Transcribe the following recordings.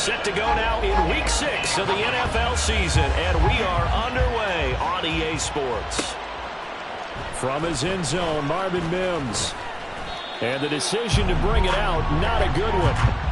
Set to go now in Week 6 of the NFL season, and we are underway on EA Sports. From his end zone, Marvin Mims. And the decision to bring it out, not a good one.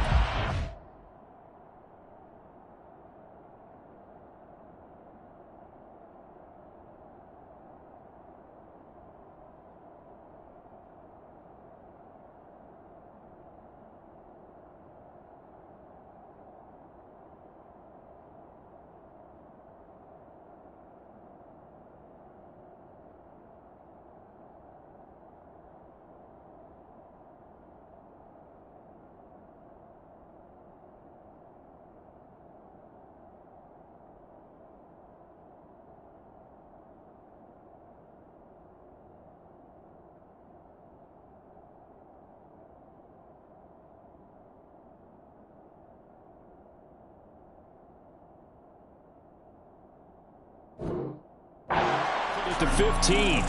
To 15.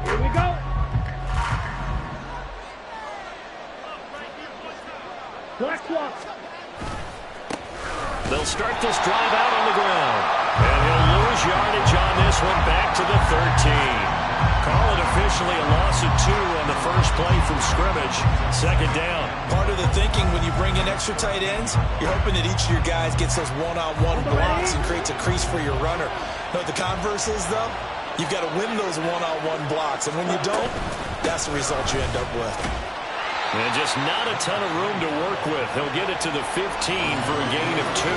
Here we go. Black clock. They'll start this drive out on the ground. And he'll lose yardage on this one, back to the 13. Call it officially a loss of 2 on the first play from scrimmage. Second down. Part of the thinking when you bring in extra tight ends, you're hoping that each of your guys gets those one-on-one blocks and creates a crease for your runner. Know what the converse is, though? You've got to win those one-on-one blocks. And when you don't, that's the result you end up with. And just not a ton of room to work with. He'll get it to the 15 for a gain of 2.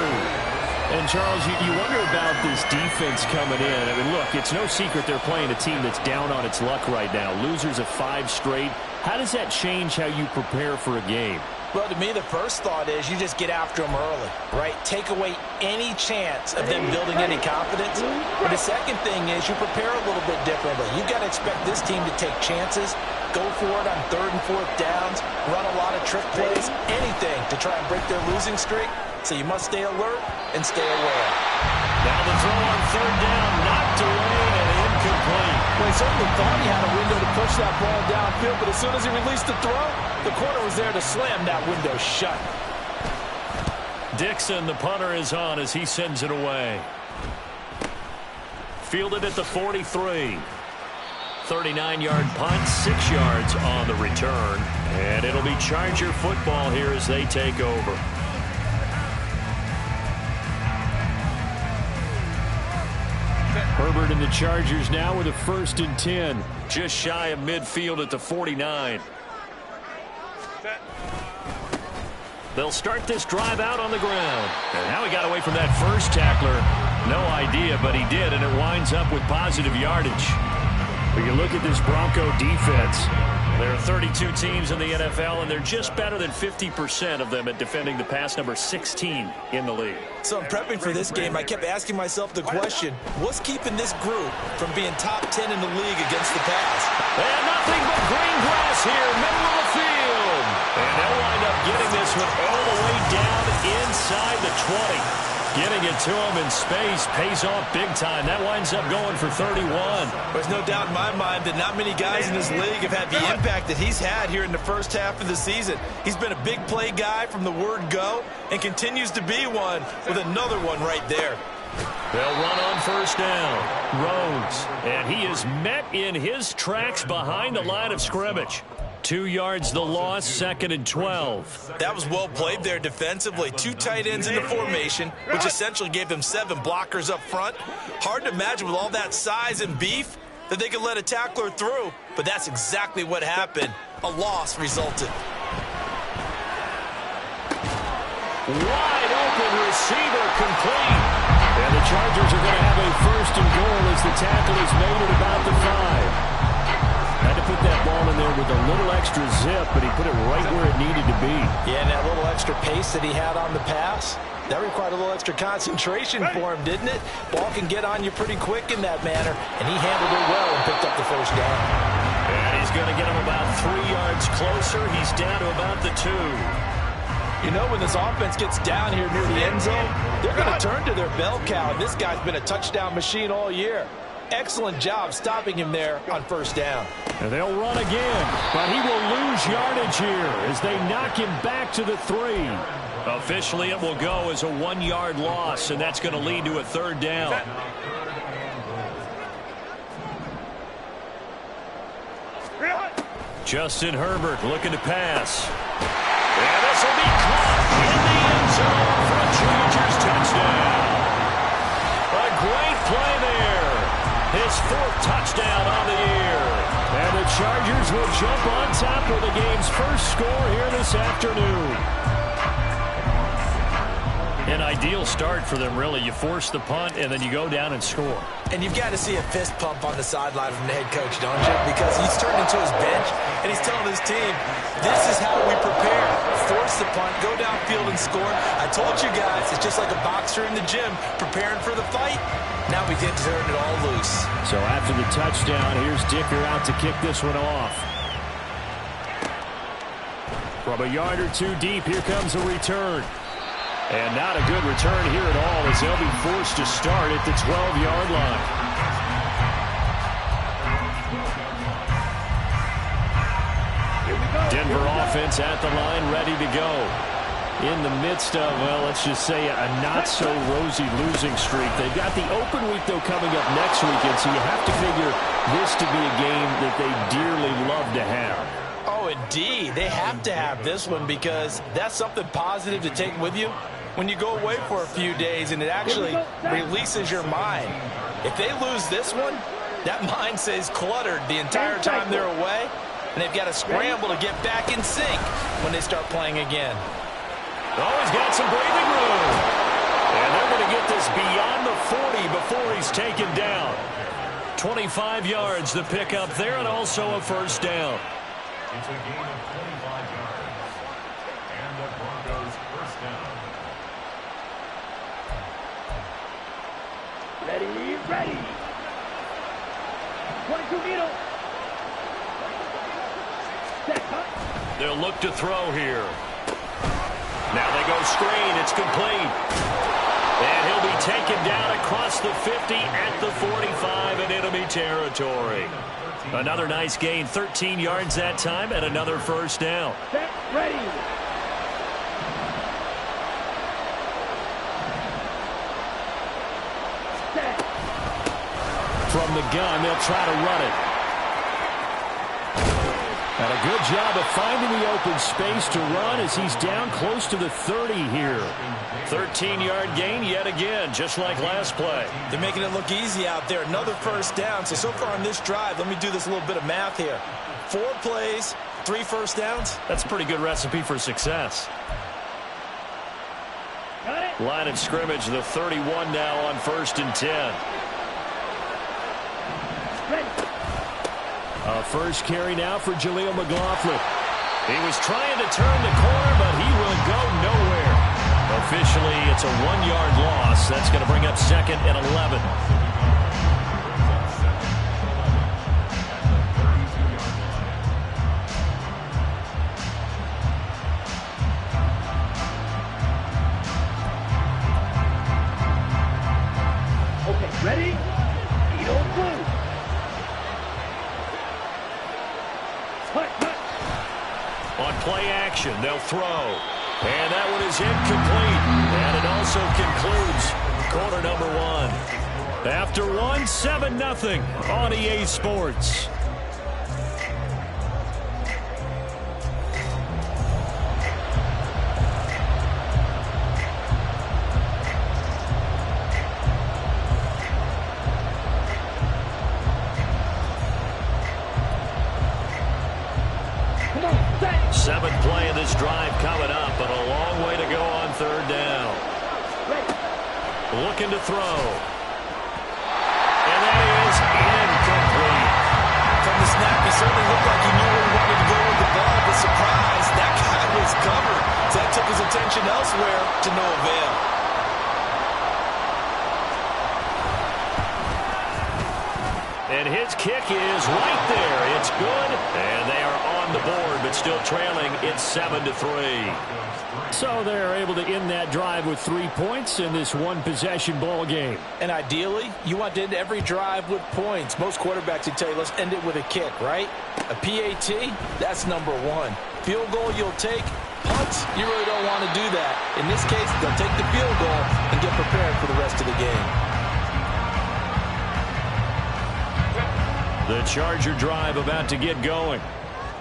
And, Charles, you wonder about this defense coming in. I mean, look, it's no secret they're playing a team that's down on its luck right now. Losers of 5 straight. How does that change how you prepare for a game? Well, to me, the first thought is you just get after them early, right? Take away any chance of them building any confidence. But the second thing is you prepare a little bit differently. You've got to expect this team to take chances, go for it on 3rd and 4th downs, run a lot of trick plays, anything to try and break their losing streak. So you must stay alert and stay aware. Now the throw on 3rd down, knocked away and incomplete. Well, he certainly thought he had a window to push that ball downfield, but as soon as he released the throw, the corner was there to slam that window shut. Dixon, the punter, is on as he sends it away. Fielded at the 43. 39-yard punt, 6 yards on the return. And it'll be Charger football here as they take over. Herbert and the Chargers now with a 1st and 10. Just shy of midfield at the 49. They'll start this drive out on the ground. And now he got away from that first tackler. No idea, but he did, and it winds up with positive yardage. We can look at this Bronco defense. There are 32 teams in the NFL, and they're just better than 50% of them at defending the pass, number 16 in the league. So in prepping for this game, I kept asking myself the question, what's keeping this group from being top 10 in the league against the pass? And nothing but green grass here, middle of the field. And they'll wind up getting this one all the way down inside the 20. Getting it to him in space pays off big time. That winds up going for 31. There's no doubt in my mind that not many guys in this league have had the impact that he's had here in the first half of the season. He's been a big play guy from the word go and continues to be one with another one right there. They'll run on 1st down. Rhodes. And he is met in his tracks behind the line of scrimmage. 2 yards the loss, 2nd and 12. That was well played there defensively. 2 tight ends in the formation, which essentially gave them 7 blockers up front. Hard to imagine with all that size and beef that they could let a tackler through, but that's exactly what happened. A loss resulted. Wide open receiver complete. And the Chargers are going to have a 1st and goal as the tackle is made at about the 5. Had to put that ball in there with a little extra zip, but he put it right where it needed to be. Yeah, and that little extra pace that he had on the pass, that required a little extra concentration for him, didn't it? Ball can get on you pretty quick in that manner, and he handled it well and picked up the 1st down. And he's going to get him about 3 yards closer. He's down to about the 2. You know, when this offense gets down here near the end zone, they're going to turn to their bell cow. And this guy's been a touchdown machine all year. Excellent job stopping him there on first down. And they'll run again, but he will lose yardage here as they knock him back to the 3. Officially, it will go as a 1-yard loss, and that's going to lead to a 3rd down. Justin Herbert looking to pass. And this will be caught in the end zone for a Chargers touchdown. A great play there. His 4th touchdown on the year. And the Chargers will jump on top of the game's first score here this afternoon. An ideal start for them, really. You force the punt, and then you go down and score. And you've got to see a fist pump on the sideline from the head coach, don't you? Because he's turned into his bench, and he's telling his team, this is how we prepare. Force the punt, go downfield and score. I told you guys, it's just like a boxer in the gym preparing for the fight. Now we get to turn it all loose. So after the touchdown, here's Dicker out to kick this one off. From a yard or 2 deep, here comes a return. And not a good return here at all as they'll be forced to start at the 12-yard line. Denver offense at the line, ready to go. In the midst of, well, let's just say a not-so-rosy losing streak. They've got the open week, though, coming up next weekend, so you have to figure this to be a game that they dearly love to have. Oh, indeed. They have to have this one because that's something positive to take with you when you go away for a few days, and it actually releases your mind. If they lose this one, that mind stays cluttered the entire time they're away, and they've got to scramble to get back in sync when they start playing again. Oh, he's got some breathing room. And they're going to get this beyond the 40 before he's taken down. 25 yards the pick up there, and also a 1st down. It's a gain of 25 yards. And the Broncos 1st down. Ready. 22 needle. They'll look to throw here. Now they go screen. It's complete. And he'll be taken down across the 50 at the 45 in enemy territory. Another nice gain, 13 yards that time, and another 1st down. Set, ready. Set. From the gun, they'll try to run it. And a good job of finding the open space to run as he's down close to the 30 here. 13-yard gain yet again, just like last play. They're making it look easy out there. Another 1st down. So far on this drive, let me do this little bit of math here. 4 plays, 3 1st downs. That's a pretty good recipe for success. Line of scrimmage, the 31 now on 1st and 10. A first carry now for Jaleel McLaughlin. He was trying to turn the corner, but he will go nowhere. Officially, it's a 1-yard loss. That's going to bring up 2nd and 11. Okay, ready? Edo blue. On play action, they'll throw. And that one is incomplete. And it also concludes quarter number 1. After 1, 7-0 on EA Sports. Seventh play of this drive coming up, but a long way to go on 3rd down. Looking to throw. And that is incomplete. From the snap, he certainly looked like he knew where he wanted to go with the ball, but surprise, that guy was covered. So that took his attention elsewhere to no avail. And his kick is right there. It's good, and they are on the board, but still trailing. It's 7-3. So they're able to end that drive with 3 points in this one-possession ball game. And ideally, you want to end every drive with points. Most quarterbacks would tell you, let's end it with a kick, right? A PAT, that's number one. Field goal you'll take. Punts, you really don't want to do that. In this case, they'll take the field goal and get prepared for the rest of the game. The Charger drive about to get going.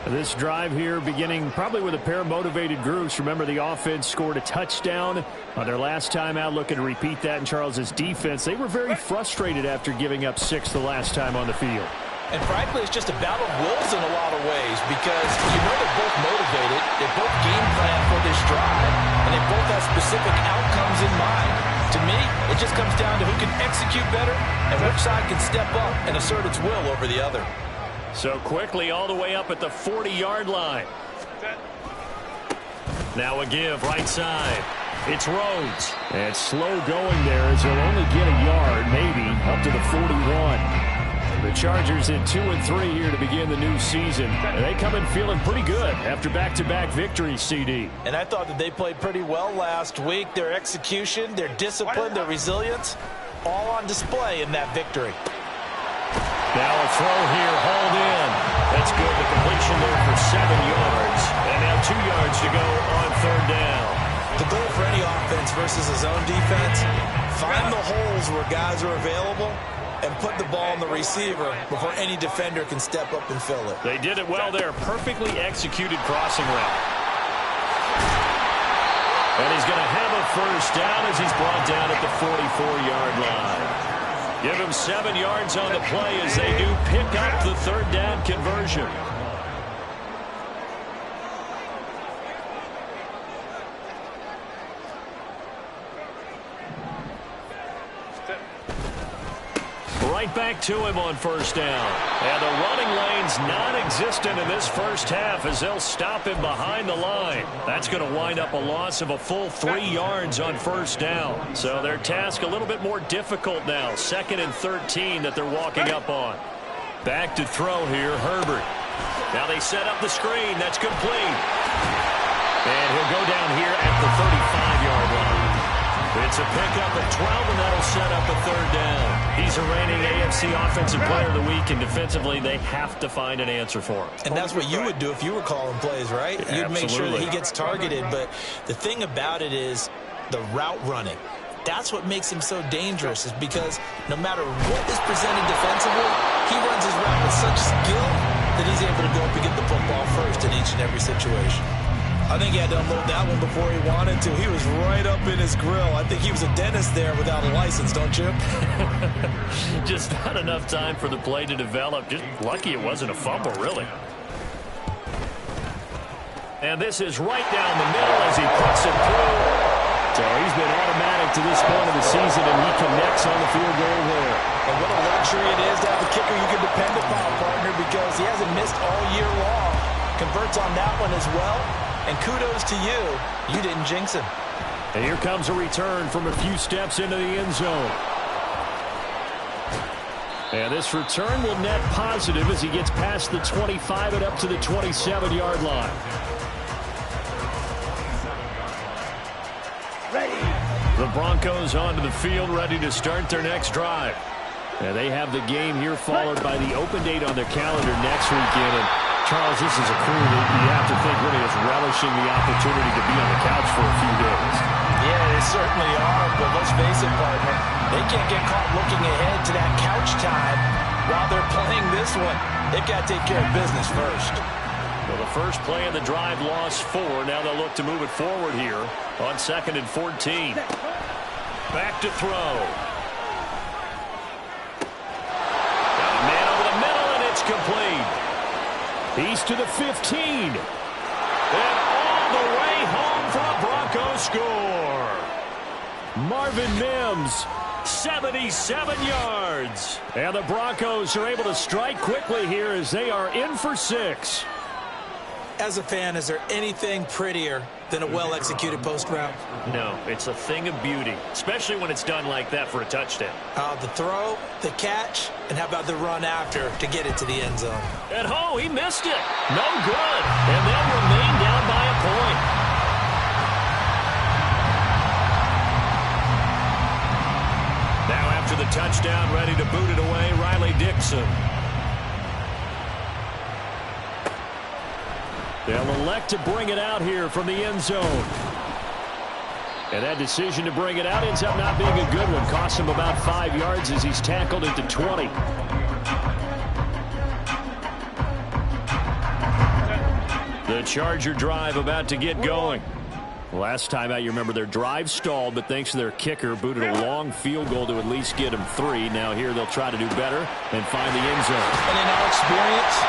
This drive here beginning probably with a pair of motivated groups. Remember, the offense scored a touchdown on their last time out, looking to repeat that in Charles's defense. They were very frustrated after giving up 6 the last time on the field. And frankly, it's just a battle of wills in a lot of ways because you know they're both motivated, they both game plan for this drive, and they both have specific outcomes in mind. To me, it just comes down to who can execute better and which side can step up and assert its will over the other. So quickly all the way up at the 40-yard line. Now a give right side. It's Rhodes. And slow going there as he'll only get a yard, maybe, up to the 41. The Chargers in 2-3 here to begin the new season. And they come in feeling pretty good after back-to-back victories, CD. And I thought that they played pretty well last week. Their execution, their discipline, their resilience, all on display in that victory. Now a throw here, hauled in. That's good. The completion there for 7 yards. And now 2 yards to go on 3rd down. The goal for any offense versus a zone defense, find the holes where guys are available and put the ball on the receiver before any defender can step up and fill it. They did it well there. Perfectly executed crossing route. And he's going to have a 1st down as he's brought down at the 44-yard line. Give him 7 yards on the play as they do pick up the 3rd down conversion. Right back to him on 1st down. And the running lane's non-existent in this first half as they'll stop him behind the line. That's going to wind up a loss of a full 3 yards on 1st down. So their task a little bit more difficult now. 2nd and 13 that they're walking up on. Back to throw here, Herbert. Now they set up the screen. That's complete. And he'll go down here at the 35-yard line. It's a pickup at 12, and that'll set up a 3rd down. He's a reigning AFC Offensive Player of the Week, and defensively they have to find an answer for him. And that's what you would do if you were calling plays, right? You'd make sure that he gets targeted. But the thing about it is the route running. That's what makes him so dangerous, is because no matter what is presented defensively, he runs his route with such skill that he's able to go up and get the football first in each and every situation. I think he had to unload that one before he wanted to. He was right up in his grill. I think he was a dentist there without a license, don't you? Just not enough time for the play to develop. Just lucky it wasn't a fumble, really. And this is right down the middle as he puts it through. So he's been automatic to this point of the season, and he connects on the field goal there. And what a luxury it is to have a kicker you can depend upon, partner, because he hasn't missed all year long. Converts on that one as well. And kudos to you. You didn't jinx him. And here comes a return from a few steps into the end zone. And this return will net positive as he gets past the 25 and up to the 27-yard line. Ready. The Broncos onto the field, ready to start their next drive. And they have the game here followed by the open date on their calendar next weekend. And Charles, this is a crew that you have to think really is relishing the opportunity to be on the couch for a few days. Yeah, they certainly are, but let's face it, partner. They can't get caught looking ahead to that couch time while they're playing this one. They've got to take care of business first. Well, the first play of the drive lost 4. Now they'll look to move it forward here on 2nd and 14. Back to throw. Got a man over the middle, and it's complete. He's to the 15. And all the way home for a Bronco score. Marvin Mims. 77 yards. And the Broncos are able to strike quickly here as they are in for 6. As a fan, is there anything prettier than a well-executed post route? No, it's a thing of beauty, especially when it's done like that for a touchdown. The throw, the catch, and how about the run after to get it to the end zone? And he missed it. No good. And they'll remain down by a point. Now after the touchdown, ready to boot it away, Riley Dixon. They'll elect to bring it out here from the end zone. And that decision to bring it out ends up not being a good one. Costs him about 5 yards as he's tackled into 20. The Charger drive about to get going. Last time out, you remember their drive stalled, but thanks to their kicker, booted a long field goal to at least get them 3. Now here they'll try to do better and find the end zone. And in our experience,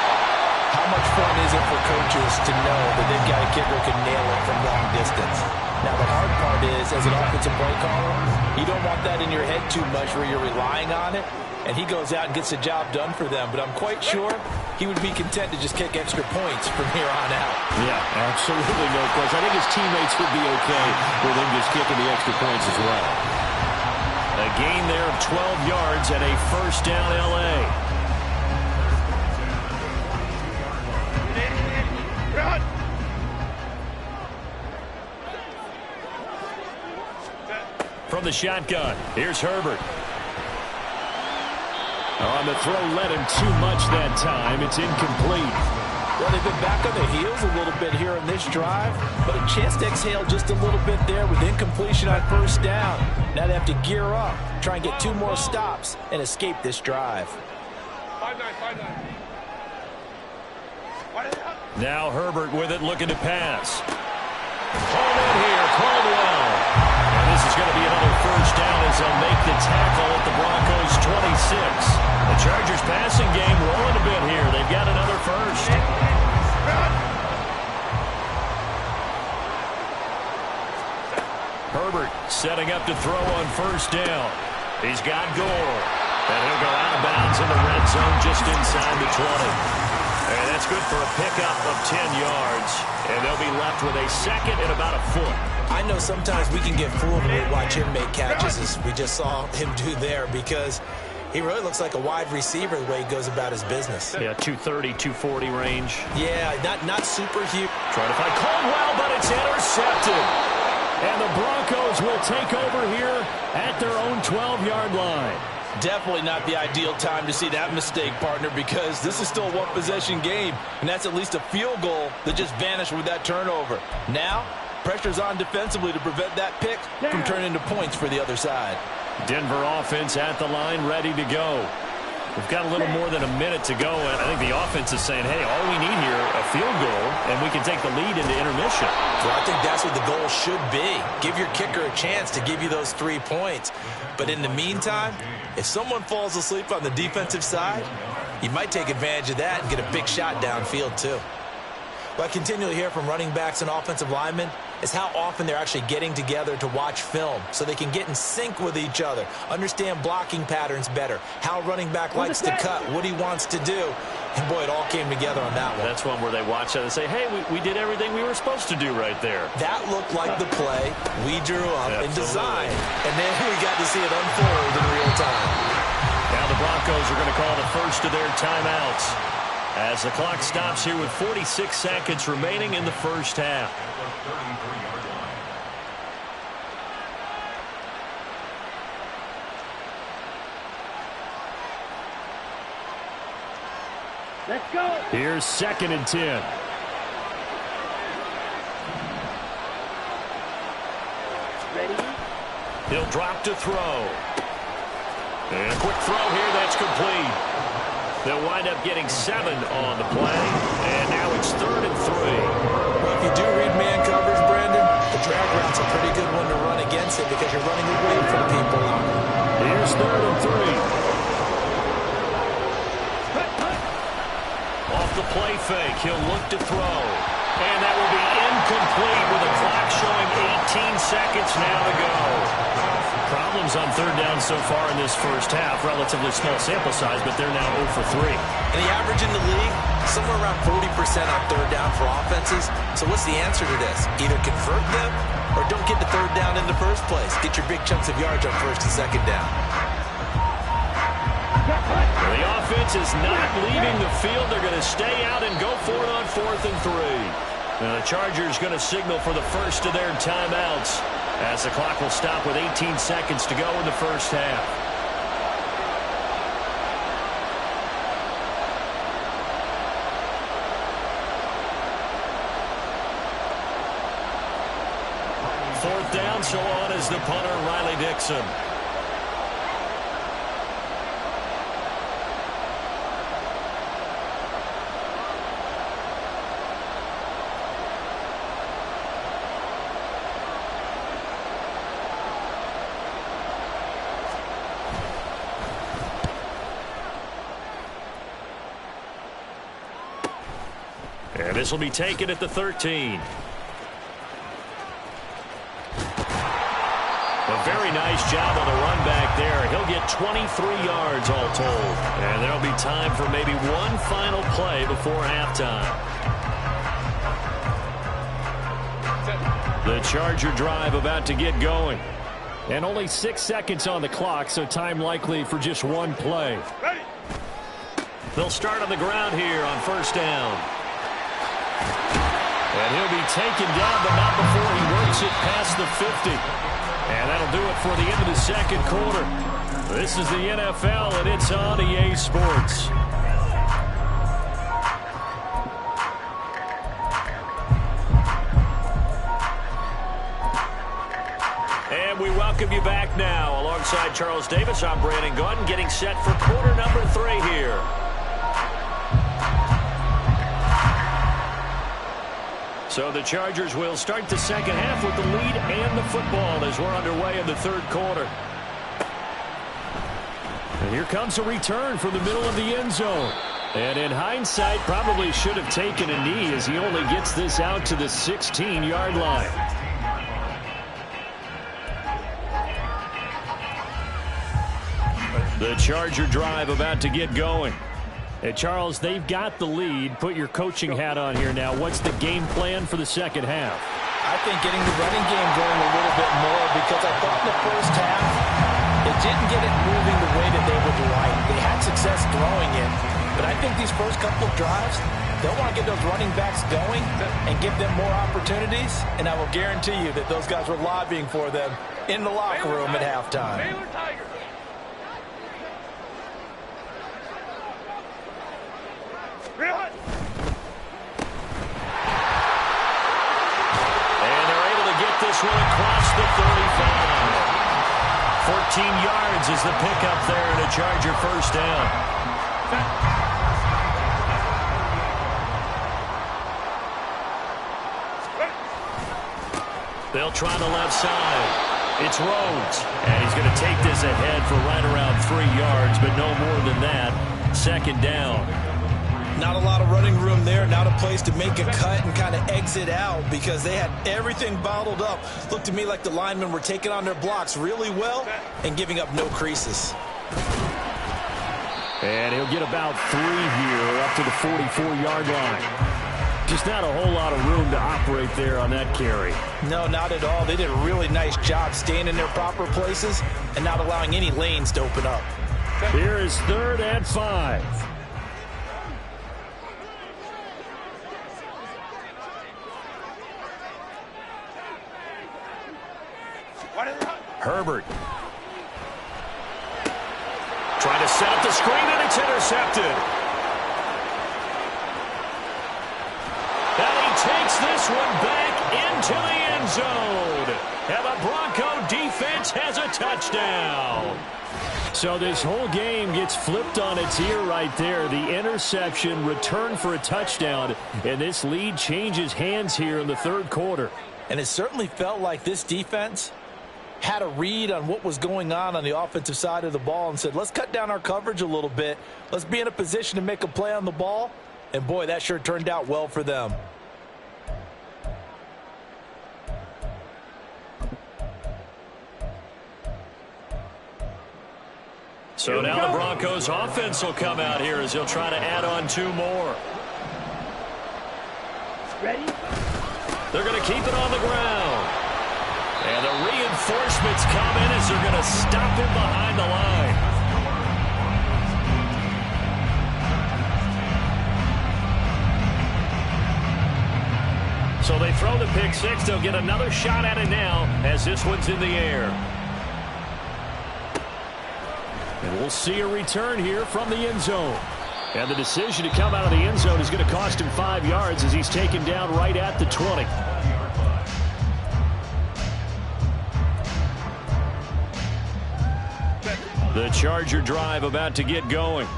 how much fun is it for coaches to know that they've got a kicker who can nail it from long distance? Now, the hard part is, as an offensive play caller, you don't want that in your head too much where you're relying on it, and he goes out and gets the job done for them. But I'm quite sure he would be content to just kick extra points from here on out. Yeah, absolutely no question. I think his teammates would be okay with him just kicking the extra points as well. A gain there of 12 yards and a first down L.A. From the shotgun, here's Herbert. On the throw, led him too much that time. It's incomplete. Well, they've been back on their heels a little bit here on this drive, but a chance to exhale just a little bit there with incompletion on first down. Now they have to gear up, try and get 2 more stops, and escape this drive. 5-9. Now Herbert with it, looking to pass. Called in here, Caldwell. And this is going to be another first down as they'll make the tackle at the Broncos' 26. The Chargers passing game rolling a bit here. They've got another first. Herbert setting up to throw on first down. He's got Gore. And he'll go out of bounds in the red zone just inside the 20. And that's good for a pickup of 10 yards. And they'll be left with a second and about a foot. I know sometimes we can get fooled when we watch him make catches, as we just saw him do there, because he really looks like a wide receiver the way he goes about his business. Yeah, 230, 240 range. Yeah, not super huge. Trying to find Caldwell, but it's intercepted. And the Broncos will take over here at their own 12-yard line. Definitely not the ideal time to see that mistake, partner, because this is still a one-possession game, and that's at least a field goal that just vanished with that turnover. Now, pressure's on defensively to prevent that pick from turning into points for the other side. Denver offense at the line, ready to go. We've got a little more than a minute to go, and I think the offense is saying, hey, all we need here, a field goal, and we can take the lead into intermission. Well, I think that's what the goal should be. Give your kicker a chance to give you those 3 points. But in the meantime, if someone falls asleep on the defensive side, you might take advantage of that and get a big shot downfield too. What I continually hear from running backs and offensive linemen is how often they're actually getting together to watch film so they can get in sync with each other, understand blocking patterns better, how a running back likes to cut, what he wants to do. And, boy, it all came together on that one. That's one where they watch that and say, hey, we did everything we were supposed to do right there. That looked like the play we drew up and designed. And then we got to see it unfold in real time. Now the Broncos are going to call the first of their timeouts as the clock stops here with 46 seconds remaining in the first half. Let's go. Here's 2nd and 10. Ready? He'll drop to throw. And a quick throw here, that's complete. They'll wind up getting 7 on the play. And now it's 3rd and 3. Well, if you do read man coverage, Brandon, the drag route's a pretty good one to run against it because you're running away from people out. Here's 3rd and 3. Off the play fake, he'll look to throw. And that will be incomplete with the clock showing 18 seconds now to go. problems on third down so far in this first half. Relatively small sample size, but they're now 0 for 3. And the average in the league, somewhere around 40% on third down for offenses. So what's the answer to this? Either convert them or don't get the third down in the first place. Get your big chunks of yards on first and second down. The offense is not leaving the field. They're going to stay out and go for it on 4th and 3. Now the Chargers going to signal for the first of their timeouts as the clock will stop with 18 seconds to go in the first half. Fourth down, so on is the punter, Riley Dixon. And this will be taken at the 13. A very nice job on the run back there. He'll get 23 yards all told. And there'll be time for maybe one final play before halftime. The Charger drive about to get going. And only 6 seconds on the clock, so time likely for just one play. They'll start on the ground here on first down. And he'll be taken down, but not before he works it past the 50. And that'll do it for the end of the second quarter. This is the NFL, and it's on EA Sports. And we welcome you back now. Alongside Charles Davis, I'm Brandon Gaudin, getting set for quarter number 3 here. So the Chargers will start the second half with the lead and the football as we're underway in the third quarter. And here comes a return from the middle of the end zone. And in hindsight, probably should have taken a knee as he only gets this out to the 16-yard line. The Charger drive about to get going. Hey, Charles, they've got the lead. Put your coaching hat on here now. What's the game plan for the second half? I think getting the running game going a little bit more, because I thought in the first half they didn't get it moving the way that they would like. They had success throwing it, but I think these first couple of drives, they'll want to get those running backs going and give them more opportunities, and I will guarantee you that those guys were lobbying for them in the locker room at halftime. This one across the 35. 14 yards is the pickup there, and a Charger first down. They'll try the left side. It's Rhodes, and he's going to take this ahead for right around 3 yards, but no more than that. Second down. Not a lot of running room there. Not a place to make a cut and kind of exit out, because they had everything bottled up. Looked to me like the linemen were taking on their blocks really well and giving up no creases. And he'll get about 3 here up to the 44-yard line. Just not a whole lot of room to operate there on that carry. No, not at all. They did a really nice job staying in their proper places and not allowing any lanes to open up. Here is 3rd and 5. Herbert. Trying to set up the screen, and it's intercepted. And he takes this one back into the end zone. And the Bronco defense has a touchdown. So this whole game gets flipped on its ear right there. The interception, return for a touchdown, and this lead changes hands here in the third quarter. And it certainly felt like this defense had a read on what was going on the offensive side of the ball and said, let's cut down our coverage a little bit. Let's be in a position to make a play on the ball. And, boy, that sure turned out well for them. So now the Broncos offense will come out here as he'll try to add on 2 more. Ready? They're going to keep it on the ground. And the reinforcements come in as they're going to stop him behind the line. So they throw the pick 6. They'll get another shot at it now as this one's in the air. And we'll see a return here from the end zone. And the decision to come out of the end zone is going to cost him 5 yards as he's taken down right at the 20. The Charger drive about to get going.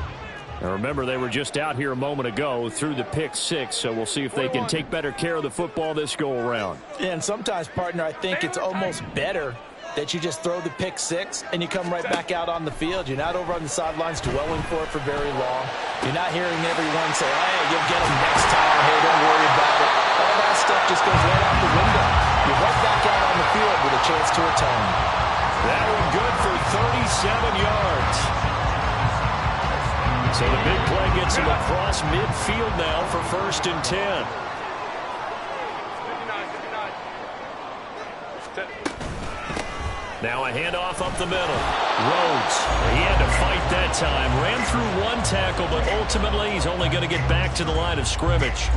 And remember, they were just out here a moment ago through the pick 6, so we'll see if they can take better care of the football this go-around. And sometimes, partner, I think it's almost better that you just throw the pick 6 and you come right back out on the field. You're not over on the sidelines dwelling for it for very long. You're not hearing everyone say, hey, you'll get them next time. Hey, don't worry about it. All that stuff just goes right out the window. You're right back out on the field with a chance to atone. That one good for 37 yards. So the big play gets him across midfield now for 1st and 10. Now a handoff up the middle. Rhodes, he had to fight that time. Ran through 1 tackle, but ultimately he's only going to get back to the line of scrimmage.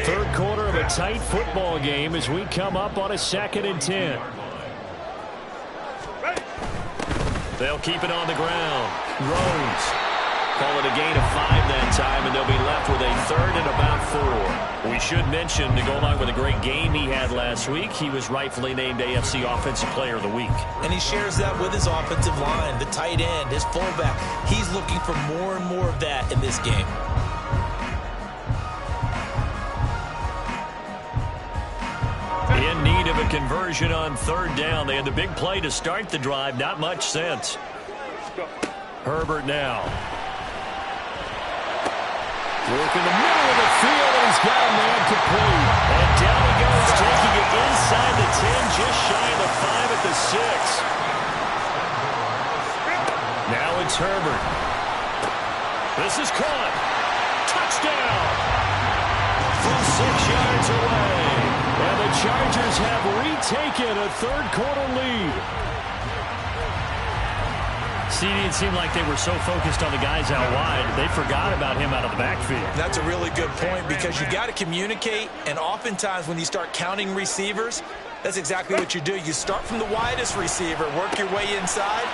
3rd quarter of a tight football game as we come up on a 2nd and 10. They'll keep it on the ground. Rhodes. Call it a gain of 5 that time, and they'll be left with a 3rd and about 4. We should mention, to go along with a great game he had last week, he was rightfully named AFC Offensive Player of the Week. And he shares that with his offensive line, the tight end, his fullback. He's looking for more and more of that in this game. In need of a conversion on 3rd down. They had the big play to start the drive. Not much sense. Herbert now. Work in the middle of the field, and he's got a man complete. And down he goes, taking it inside the 10, just shy of the 5 at the 6. Now it's Herbert. This is caught. Touchdown. From 6 yards away. And the Chargers have retaken a 3rd quarter lead. See, it seemed like they were so focused on the guys out wide, they forgot about him out of the backfield. That's a really good point because you got to communicate, and oftentimes when you start counting receivers, that's exactly what you do. You start from the widest receiver, work your way inside.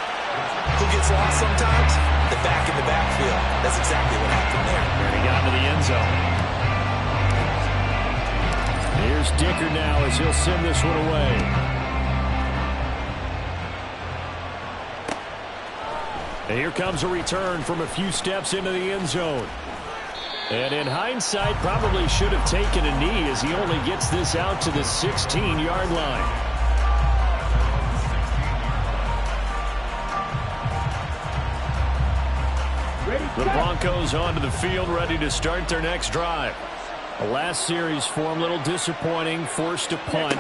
Who gets lost sometimes? The back in the backfield. That's exactly what happened there. And he got into the end zone. Here's Dicker now as he'll send this one away. And here comes a return from a few steps into the end zone. And in hindsight, probably should have taken a knee as he only gets this out to the 16-yard line. The Broncos onto the field, ready to start their next drive. The last series for them, a little disappointing, forced a punt.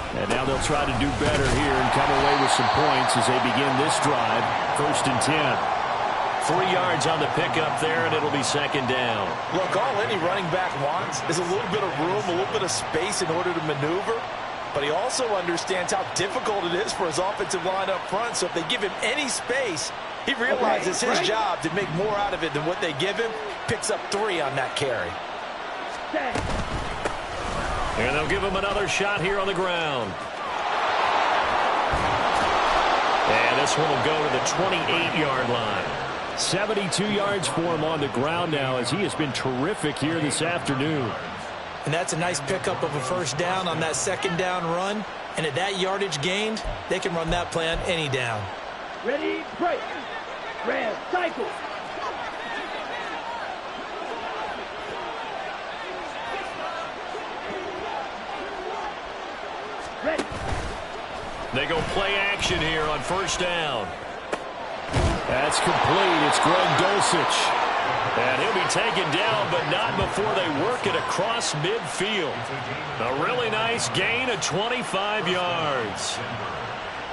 And now they'll try to do better here and come away with some points as they begin this drive. 1st and 10. 3 yards on the pickup there, and it'll be 2nd down. Look, all any running back wants is a little bit of room, a little bit of space in order to maneuver. But he also understands how difficult it is for his offensive line up front. So if they give him any space, he realizes his job to make more out of it than what they give him. Picks up 3 on that carry. And they'll give him another shot here on the ground. And this one will go to the 28-yard line. 72 yards for him on the ground now as he has been terrific here this afternoon. And that's a nice pickup of a 1st down on that 2nd down run. And at that yardage gained, they can run that play on any down. Ready, break. Ram, cycle. Ready. They go play action here on 1st down. That's complete. It's Greg Dulcich. And he'll be taken down, but not before they work it across midfield. A really nice gain of 25 yards.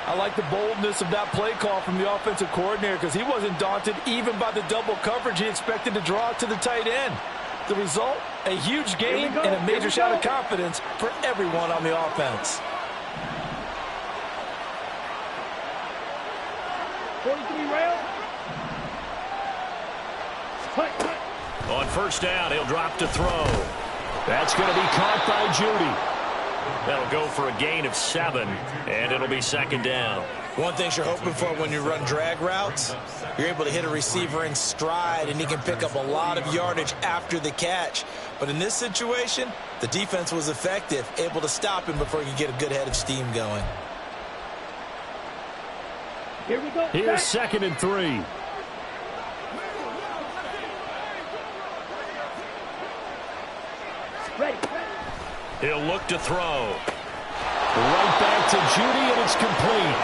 I like the boldness of that play call from the offensive coordinator because he wasn't daunted even by the double coverage he expected to draw to the tight end. The result, a huge gain and a major shot of confidence for everyone on the offense. 43 rail. On first down, he'll drop to throw. That's going to be caught by Judy. That'll go for a gain of 7, and it'll be second down. One thing you're hoping for when you run drag routes, you're able to hit a receiver in stride, and he can pick up a lot of yardage after the catch. But in this situation, the defense was effective, able to stop him before he could get a good head of steam going. Here we go. Here's second and 3. Ready. He'll look to throw. Right back to Judy, and it's complete.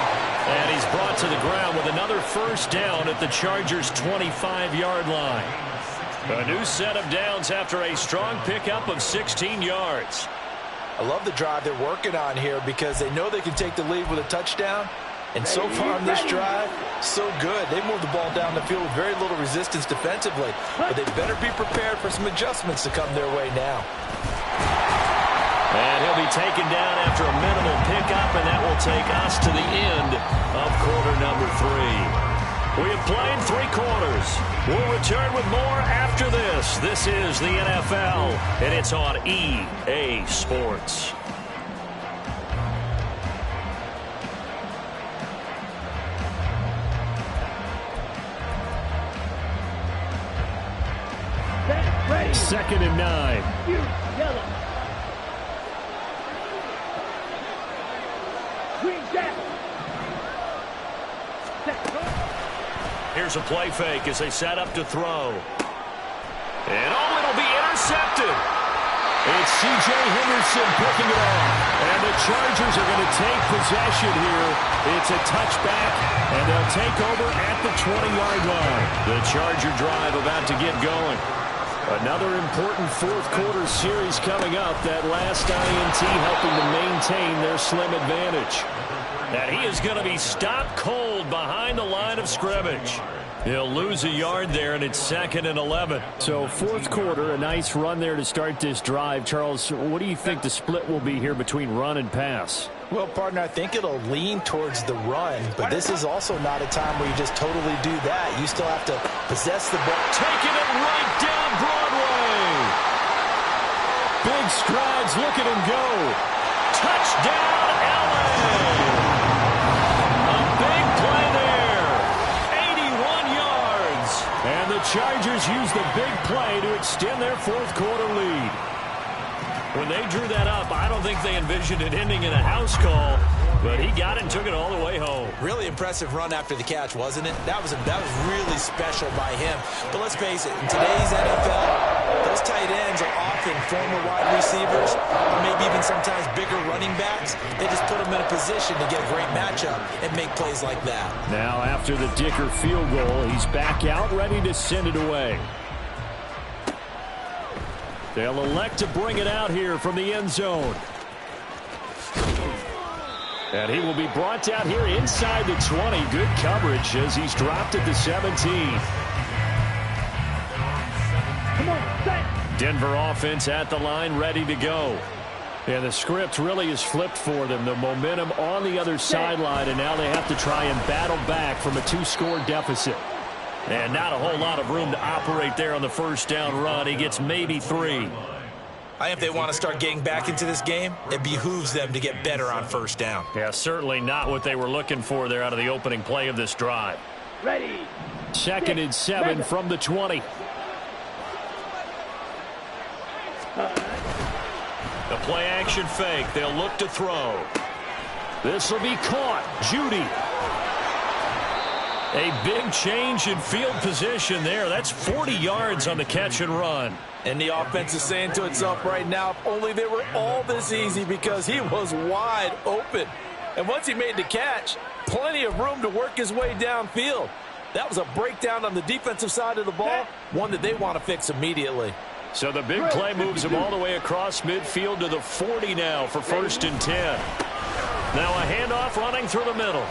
And he's brought to the ground with another first down at the Chargers' 25-yard line. A new set of downs after a strong pickup of 16 yards. I love the drive they're working on here because they know they can take the lead with a touchdown. And so far on this drive, so good. They moved the ball down the field with very little resistance defensively. But they better be prepared for some adjustments to come their way now. And he'll be taken down after a minimal pickup, and that will take us to the end of quarter number 3. We have played 3 quarters. We'll return with more after this. This is the NFL, and it's on EA Sports. Ready. Second and 9. You, yellow. Green jacket. Here's a play fake as they set up to throw. And it'll be intercepted. It's C.J. Henderson picking it off. And the Chargers are going to take possession here. It's a touchback, and they'll take over at the 20-yard line. The Charger drive about to get going. Another important fourth-quarter series coming up. That last INT helping to maintain their slim advantage. And he is going to be stopped cold behind the line of scrimmage. He'll lose a yard there, and it's second and 11. So fourth quarter, a nice run there to start this drive. Charles, what do you think the split will be here between run and pass? Well, partner, I think it'll lean towards the run, but this is also not a time where you just totally do that. You still have to possess the ball. Taking it right down Broadway. Big strides, look at him go. Touchdown, LA. A big play there. 81 yards. And the Chargers use the big play to extend their fourth quarter lead. When they drew that up, I don't think they envisioned it ending in a house call, but he got it and took it all the way home. Really impressive run after the catch, wasn't it? That was really special by him. But let's face it, in today's NFL, those tight ends are often former wide receivers, or maybe even sometimes bigger running backs. They just put them in a position to get a great matchup and make plays like that. Now after the Dicker field goal, he's back out ready to send it away. They'll elect to bring it out here from the end zone. And he will be brought down here inside the 20. Good coverage as he's dropped at the 17. Come on, set. Denver offense at the line, ready to go. And the script really is flipped for them. The momentum on the other sideline, and now they have to try and battle back from a 2-score deficit. And not a whole lot of room to operate there on the first down run. He gets maybe 3. I think if they want to start getting back into this game, it behooves them to get better on first down. Yeah, certainly not what they were looking for there out of the opening play of this drive. Ready. Second and 7 from the 20. The play action fake. They'll look to throw. This will be caught. Judy. A big change in field position there. That's 40 yards on the catch and run. And the offense is saying to itself right now, if only they were all this easy, because he was wide open. And once he made the catch, plenty of room to work his way downfield. That was a breakdown on the defensive side of the ball, one that they want to fix immediately. So the big play moves him all the way across midfield to the 40 now for first and 10. Now a handoff running through the middle.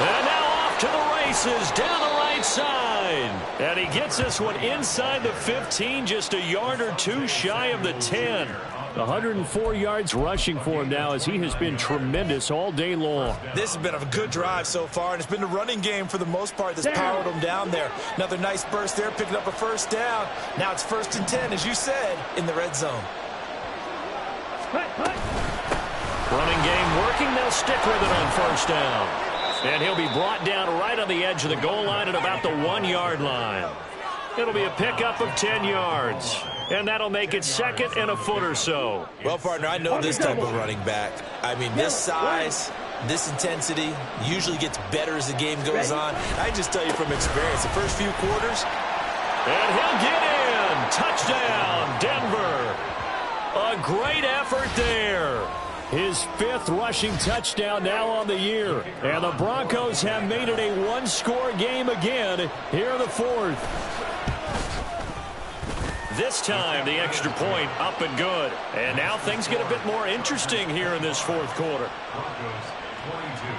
And now off to the races down the right side. And he gets this one inside the 15, just a yard or two shy of the 10. 104 yards rushing for him now as he has been tremendous all day long. This has been a good drive so far, and it's been the running game for the most part that's powered him down there. Another nice burst there, picking up a first down. Now it's 1st and 10, as you said, in the red zone. Running game working. They'll stick with it on 1st down. And he'll be brought down right on the edge of the goal line at about the 1-yard line. It'll be a pickup of 10 yards. And that'll make it 2nd and a foot or so. Well, partner, I know this type of running back. I mean, this size, this intensity usually gets better as the game goes on. I just tell you from experience, the first few quarters. And he'll get in. Touchdown, Denver. A great effort there. His 5th rushing touchdown now on the year. And the Broncos have made it a one-score game again here in the 4th. This time, the extra point up and good. And now things get a bit more interesting here in this 4th quarter. Broncos 22.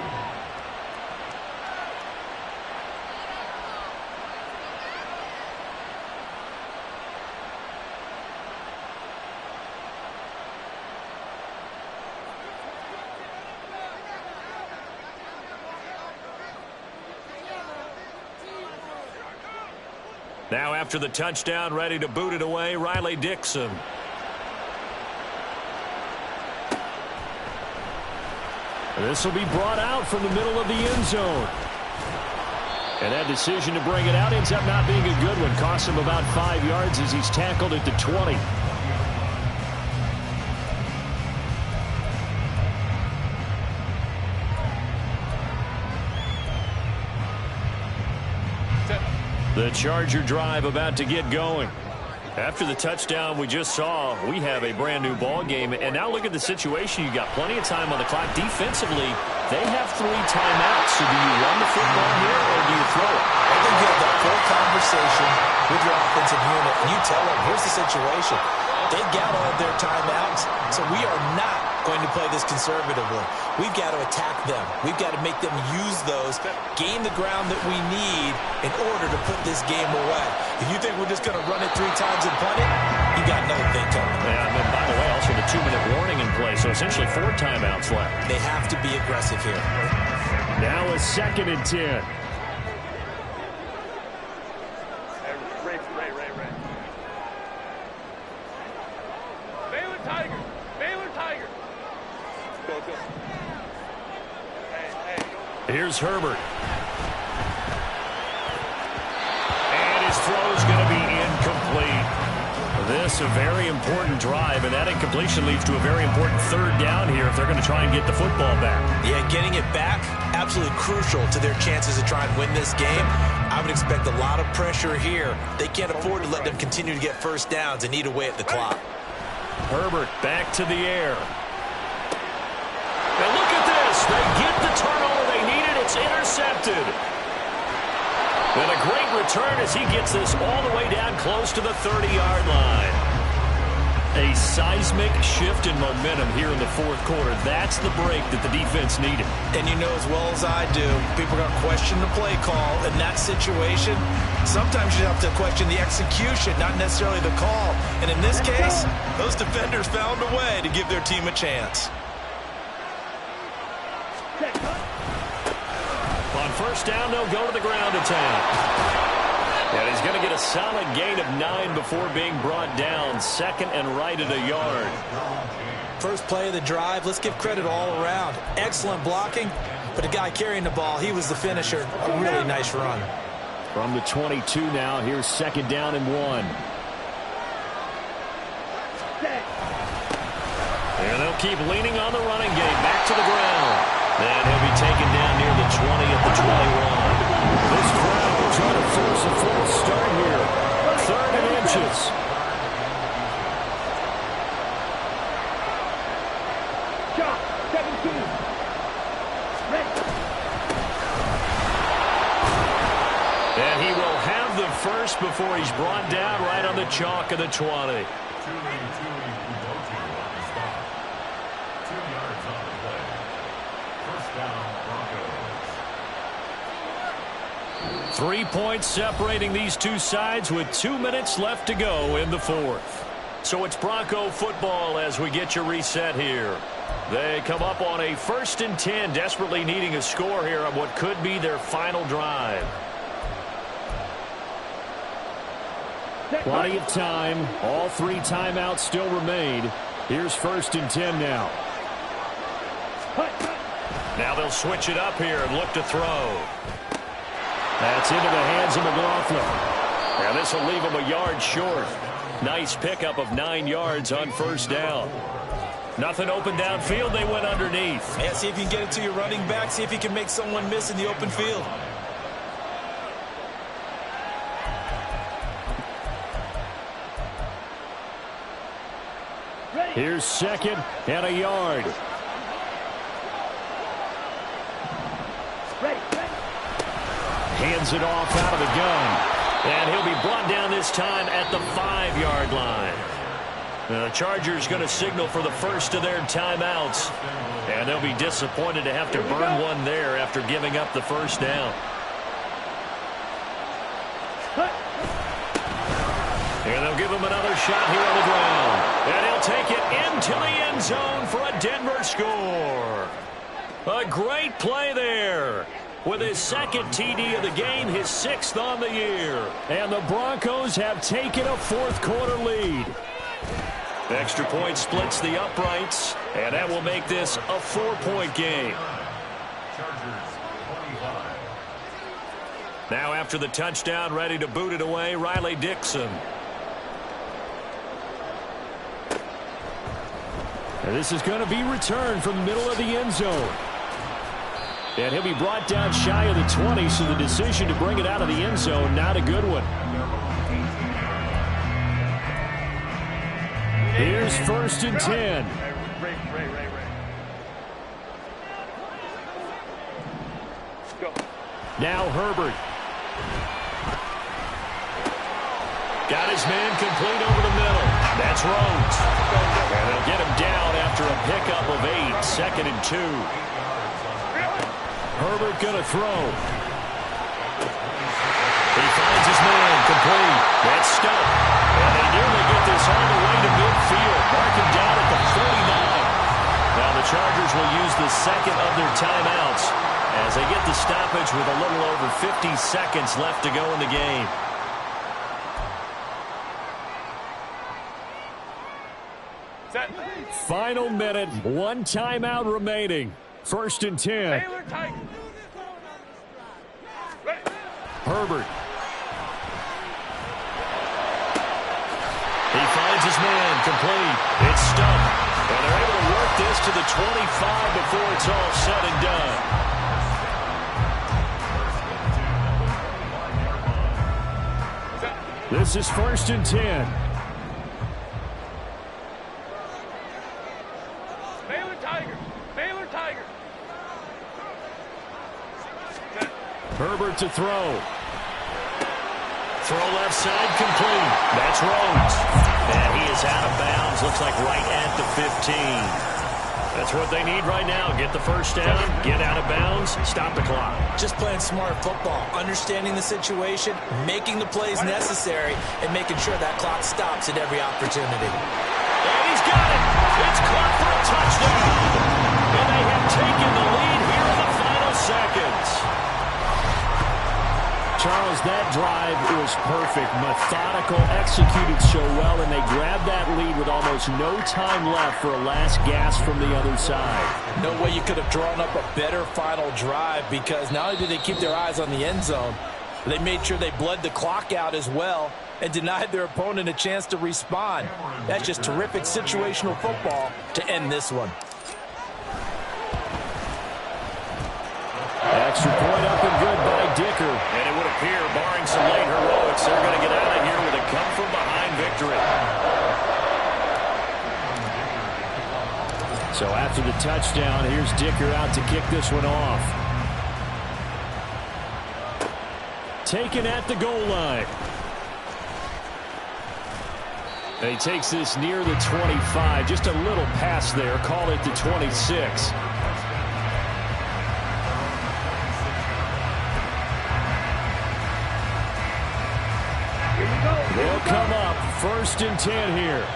Now after the touchdown, ready to boot it away, Riley Dixon. This will be brought out from the middle of the end zone. And that decision to bring it out ends up not being a good one. Costs him about 5 yards as he's tackled at the 20. The Charger drive about to get going. After the touchdown we just saw, we have a brand new ball game. And now look at the situation. You got plenty of time on the clock. Defensively, they have 3 timeouts. So do you run the football here or do you throw it? I think you have that full conversation with your offensive unit, and you tell them, here's the situation. They've got all of their timeouts, so we are not going to play this conservatively. We've got to attack them. We've got to make them use those, gain the ground that we need in order to put this game away. If you think we're just going to run it 3 times and punt it, you got another thing coming. Yeah, and then, by the way, also the 2-minute warning in play, so essentially 4 timeouts left. They have to be aggressive here. Now a 2nd and 10. Here's Herbert. And his throw's going to be incomplete. This a very important drive, and that incompletion leads to a very important 3rd down here if they're going to try and get the football back. Yeah, getting it back, absolutely crucial to their chances to try and win this game. I would expect a lot of pressure here. They can't afford to let them continue to get 1st downs and eat away at the clock. Herbert back to the air. And look at this. They get the turnover they needed. It's intercepted. And a great return as he gets this all the way down close to the 30-yard line. A seismic shift in momentum here in the 4th quarter. That's the break that the defense needed. And you know as well as I do, people are going to question the play call in that situation. Sometimes you have to question the execution, not necessarily the call. And in this case, those defenders found a way to give their team a chance. On 1st down, they'll go to the ground attack. And he's going to get a solid gain of 9 before being brought down. 2nd and right at a yard. First play of the drive, let's give credit all around. Excellent blocking, but the guy carrying the ball, he was the finisher. A really nice run. From the 22 now, here's 2nd down and 1. And they'll keep leaning on the running game. Back to the ground. And he'll be taken down near the 20 at the 21. This crowd will try to force a full start here. 3rd and inches. Shot, 17. Ready. And he will have the first before he's brought down right on the chalk of the 20. 2 yards 3 points separating these two sides with 2 minutes left to go in the fourth. So it's Bronco football as we get you reset here. They come up on a 1st and 10, desperately needing a score here on what could be their final drive. Plenty of time. All 3 timeouts still remain. Here's 1st and 10 now. Now they'll switch it up here and look to throw. That's into the hands of McLaughlin. Now this will leave him a yard short. Nice pickup of 9 yards on 1st down. Nothing open downfield. They went underneath. Yeah, see if you can get it to your running back. See if you can make someone miss in the open field. Here's 2nd and a yard. Hands it off out of the gun. And he'll be brought down this time at the 5-yard line. The Chargers going to signal for the first of their timeouts. And they'll be disappointed to have to burn one there after giving up the 1st down. And they'll give him another shot here on the ground. And he'll take it into the end zone for a Denver score. A great play there. With his 2nd TD of the game, his 6th on the year. And the Broncos have taken a 4th quarter lead. Extra point splits the uprights, and that will make this a 4-point game. Now after the touchdown, ready to boot it away, Riley Dixon. And this is going to be returned from the middle of the end zone. And he'll be brought down shy of the 20, so the decision to bring it out of the end zone, not a good one. Here's 1st and 10. Now Herbert. Got his man complete over the middle. That's Rhodes. And they'll get him down after a pickup of 8, 2nd and 2. Herbert going to throw. He finds his man complete. That's stuck. And they nearly get this all the way to midfield. Mark him down at the 49. Now the Chargers will use the 2nd of their timeouts as they get the stoppage with a little over 50 seconds left to go in the game. Final minute, 1 timeout remaining. 1st and 10. Herbert. He finds his man complete. It's stumped. And they're able to work this to the 25 before it's all said and done. This is 1st and 10. Herbert to throw. Throw left side complete. That's Rhodes. And he is out of bounds. Looks like right at the 15. That's what they need right now. Get the 1st down, get out of bounds, stop the clock. Just playing smart football, understanding the situation, making the plays necessary, and making sure that clock stops at every opportunity. And he's got it. It's caught for a touchdown. And they have taken the lead here in the final seconds. Charles, that drive was perfect. Methodical, executed so well, and they grabbed that lead with almost no time left for a last gasp from the other side. No way you could have drawn up a better final drive, because not only did they keep their eyes on the end zone, they made sure they bled the clock out as well and denied their opponent a chance to respond. That's just terrific situational football to end this one. Extra point up and good by Dicker. And it would appear, barring some late heroics, they're going to get out of here with a come-from-behind victory. So after the touchdown, here's Dicker out to kick this one off. Taken at the goal line. And he takes this near the 25. Just a little pass there. Call it the 26. 1st and 10 here.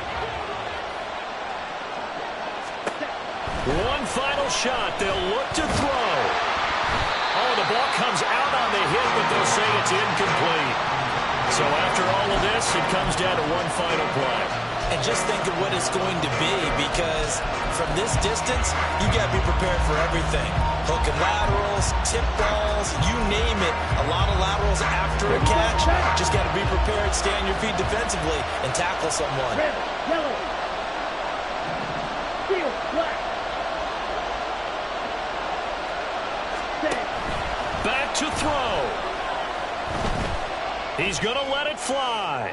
One final shot. They'll look to throw. Oh, the ball comes out on the hit, but they'll say it's incomplete. So after all of this, it comes down to one final play. And just think of what it's going to be, because from this distance, you got to be prepared for everything. Hook and laterals, tip balls, you name it. A lot of laterals after a catch. Just got to be prepared, stay on your feet defensively, and tackle someone. Red, yellow. Steel, black. Back to throw. He's going to let it fly.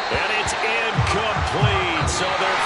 And it's incomplete. So they're